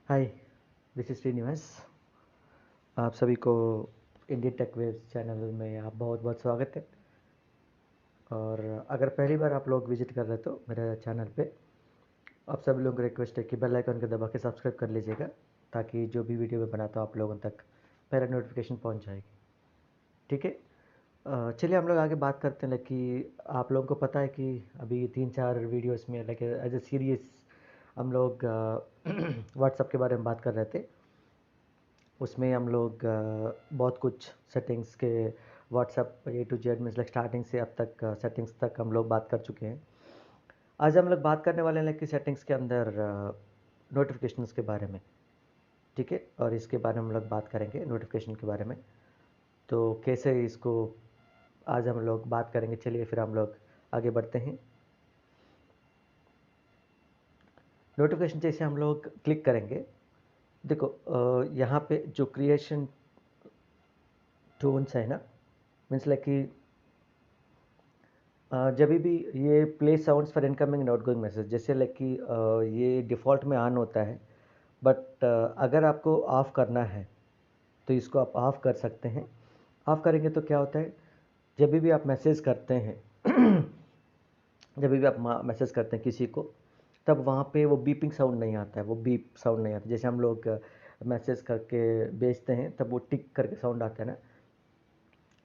Hi, this is Srinivas. आप सभी को इंडियन टेक वेव्स चैनल में आप बहुत बहुत स्वागत है। और अगर पहली बार आप लोग विजिट कर रहे हो तो मेरे चैनल पे आप सभी लोगों को रिक्वेस्ट है कि बेल आइकन को दबा के सब्सक्राइब कर लीजिएगा, ताकि जो भी वीडियो मैं बनाता हूँ आप लोगों तक पहले नोटिफिकेशन पहुँच जाएगी। ठीक है। चलिए हम लोग आगे बात करते हैं। कि आप लोगों को पता है कि अभी 3-4 वीडियोस में लाइक एज ए सीरीज हम लोग व्हाट्सएप के बारे में बात कर रहे थे। उसमें हम लोग बहुत कुछ सेटिंग्स के व्हाट्सएप ए टू जेड में स्टार्टिंग से अब तक सेटिंग्स तक हम लोग बात कर चुके हैं। आज हम लोग बात करने वाले हैं कि सेटिंग्स के अंदर नोटिफिकेशंस के बारे में। ठीक है। और इसके बारे में हम लोग बात करेंगे नोटिफिकेशन के बारे में, तो कैसे इसको आज हम लोग बात करेंगे। चलिए फिर हम लोग आगे बढ़ते हैं। नोटिफिकेशन जैसे हम लोग क्लिक करेंगे, देखो यहाँ पे जो क्रिएशन टोन्स है ना, मीन्स लाइक कि जब भी ये play sounds for incoming and outgoing message, जैसे लाइक कि ये डिफ़ॉल्ट में ऑन होता है, बट अगर आपको ऑफ़ करना है तो इसको आप ऑफ़ कर सकते हैं। ऑफ़ करेंगे तो क्या होता है, जब भी आप मैसेज करते हैं जब भी आप मैसेज करते हैं किसी को, तब वहाँ पे वो बीपिंग साउंड नहीं आता है, वो बीप साउंड नहीं आता। जैसे हम लोग मैसेज करके भेजते हैं तब वो टिक करके साउंड आता है ना,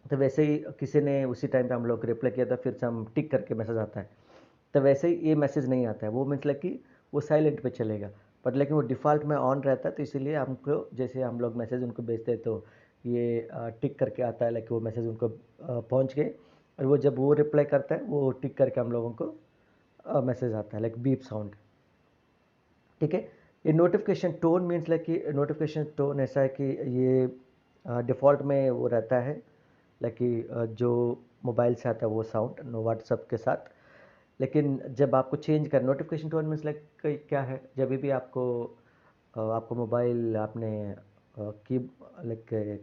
तो वैसे ही किसी ने उसी टाइम पे हम लोग रिप्लाई किया था, फिर से हम टिक करके मैसेज आता है, तो वैसे ही ये मैसेज नहीं आता है। वो मतलब कि वो साइलेंट पे चलेगा, बट लेकिन वो डिफ़ॉल्ट में ऑन रहता है। तो इसीलिए हमको जैसे हम लोग मैसेज उनको भेजते हैं तो ये टिक करके आता है, लाइक वो मैसेज उनको पहुंच गए। और वो जब वो रिप्लाई करता है वो टिक करके हम लोगों को मैसेज आता है, लाइक बीप साउंड। ठीक है। ये नोटिफिकेशन टोन मीन्स लाइक कि नोटिफिकेशन टोन ऐसा है कि ये डिफ़ॉल्ट में वो रहता है, लाइक कि जो मोबाइल से आता है वो साउंड नो व्हाट्सअप के साथ। लेकिन जब आपको चेंज कर नोटिफिकेशन टोन मीन्स लाइक क्या है, जब भी आपको आपको मोबाइल आपने की लाइक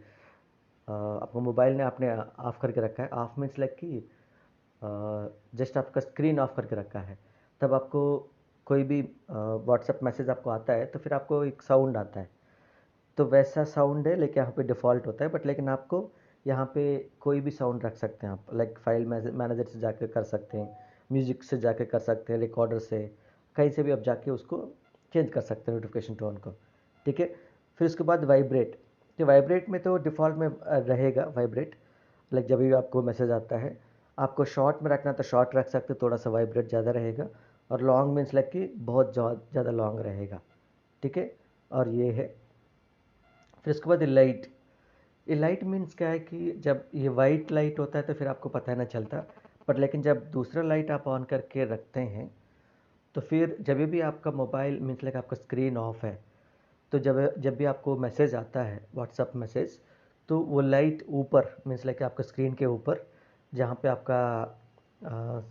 आपको मोबाइल ने आपने ऑफ करके रखा है। ऑफ मीन्स लाइक कि जस्ट आपका स्क्रीन ऑफ करके रखा है, तब आपको कोई भी व्हाट्सएप मैसेज आपको आता है तो फिर आपको एक साउंड आता है। तो वैसा साउंड है, लेकिन यहाँ पे डिफ़ॉल्ट होता है। बट लेकिन आपको यहाँ पे कोई भी साउंड रख सकते हैं आप, लाइक फाइल मैनेजर से जाके कर सकते हैं, म्यूज़िक से जाके कर सकते हैं, रिकॉर्डर से, कहीं से भी आप जाके उसको चेंज कर सकते हैं नोटिफिकेशन टोन को। ठीक है। फिर उसके बाद वाइब्रेट। तो वाइब्रेट में तो डिफ़ॉल्ट में रहेगा वाइब्रेट, लाइक जब भी आपको मैसेज आता है, आपको शॉर्ट में रखना तो शॉर्ट रख सकते, थोड़ा सा वाइब्रेट ज़्यादा रहेगा। और लॉन्ग मीन्स लाइक कि बहुत ज़्यादा लॉन्ग रहेगा। ठीक है। और ये है। फिर उसके बाद लाइट। ये लाइट मीन्स क्या है कि जब ये वाइट लाइट होता है तो फिर आपको पता नहीं चलता, बट लेकिन जब दूसरा लाइट आप ऑन करके रखते हैं तो फिर जब भी आपका मोबाइल मीन्स लाइक आपका स्क्रीन ऑफ है, तो जब जब भी आपको मैसेज आता है व्हाट्सअप मैसेज, तो वो लाइट ऊपर मीन्स लाइक आपका स्क्रीन के ऊपर, जहाँ पे आपका अ,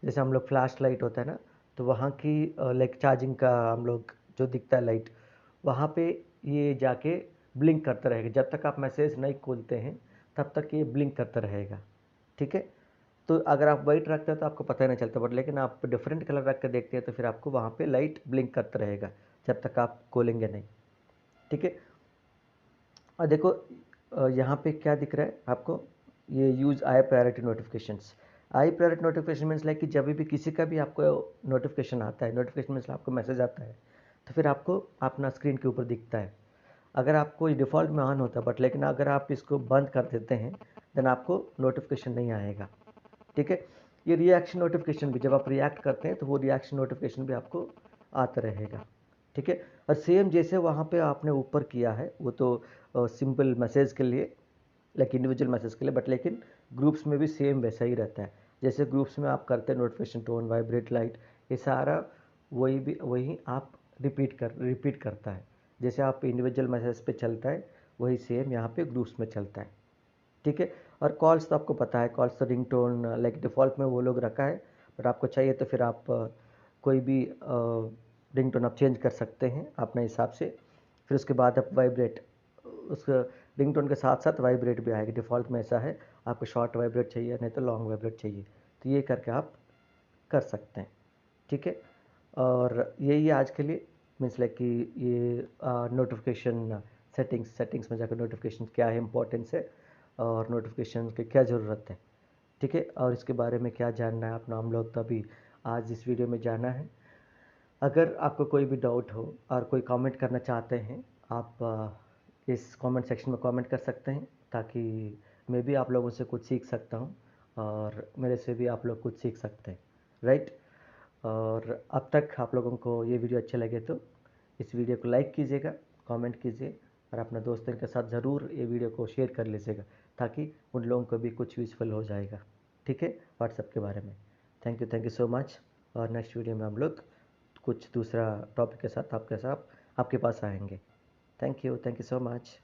जैसे हम लोग फ्लैश लाइट होता है ना, तो वहाँ की लाइक चार्जिंग का हम लोग जो दिखता है लाइट, वहाँ पे ये जाके ब्लिंक करता रहेगा। जब तक आप मैसेज नहीं खोलते हैं तब तक ये ब्लिंक करता रहेगा। ठीक है। तो अगर आप वाइट रखते हैं तो आपको पता ही नहीं चलता, बट लेकिन आप डिफरेंट कलर रख कर देखते हैं तो फिर आपको वहाँ पे लाइट ब्लिंक करता रहेगा जब तक आप खोलेंगे नहीं। ठीक है। और देखो यहाँ पे क्या दिख रहा है आपको, ये यूज़ आई प्रायोरिटी नोटिफिकेशंस। आई प्रायोरिटी नोटिफिकेशन मीन्स लाइक कि जब भी किसी का भी आपको नोटिफिकेशन आता है, नोटिफिकेशन मीन्स आपको मैसेज आता है, तो फिर आपको अपना स्क्रीन के ऊपर दिखता है। अगर आपको डिफ़ॉल्ट में ऑन होता है, बट लेकिन अगर आप इसको बंद कर देते हैं देन आपको नोटिफिकेशन नहीं आएगा। ठीक है। ये रिएक्शन नोटिफिकेशन भी, जब आप रिएक्ट करते हैं तो वो रिएक्शन नोटिफिकेशन भी आपको आता रहेगा। ठीक है। और सेम जैसे वहाँ पे आपने ऊपर किया है वो तो सिंपल मैसेज के लिए, लाइक इंडिविजुअल मैसेज के लिए, बट लेकिन ग्रुप्स में भी सेम वैसा ही रहता है। जैसे ग्रुप्स में आप करते हैं नोटिफिकेशन टोन, वाइब्रेट लाइट, ये सारा वही आप रिपीट करता है। जैसे आप इंडिविजुअल मैसेज पे चलता है वही सेम यहाँ पे ग्रुप्स में चलता है। ठीक है। और कॉल्स तो आपको पता है, कॉल्स तो रिंगटोन लाइक डिफ़ॉल्ट में वो लोग रखा है, बट आपको चाहिए तो फिर आप कोई भी रिंगटोन आप चेंज कर सकते हैं अपने हिसाब से। फिर उसके बाद आप वाइब्रेट, उस रिंगटोन के साथ साथ वाइब्रेट भी आएगी। डिफ़ॉल्ट में ऐसा है, आपको शॉर्ट वाइब्रेट चाहिए नहीं तो लॉन्ग वाइब्रेट चाहिए, तो ये करके आप कर सकते हैं। ठीक है। और यही है आज के लिए। मीन्स लाइक कि ये नोटिफिकेशन सेटिंग्स में जाकर नोटिफिकेशन क्या है, इंपॉर्टेंस है, और नोटिफिकेशन की क्या ज़रूरत है, ठीक है। और इसके बारे में क्या जानना है अपना हम लोग तभी आज इस वीडियो में जाना है। अगर आपको कोई भी डाउट हो और कोई कमेंट करना चाहते हैं, आप इस कमेंट सेक्शन में कमेंट कर सकते हैं, ताकि मैं भी आप लोगों से कुछ सीख सकता हूँ और मेरे से भी आप लोग कुछ सीख सकते हैं, राइट। और अब तक आप लोगों को ये वीडियो अच्छे लगे तो इस वीडियो को लाइक कीजिएगा, कमेंट कीजिए और अपने दोस्तों के साथ ज़रूर ये वीडियो को शेयर कर लीजिएगा, ताकि उन लोगों को भी कुछ यूज़फुल हो जाएगा, ठीक है, व्हाट्सएप के बारे में। Thank you so much. और नेक्स्ट वीडियो में हम लोग कुछ दूसरा टॉपिक के साथ आपके पास आएंगे। Thank you so much.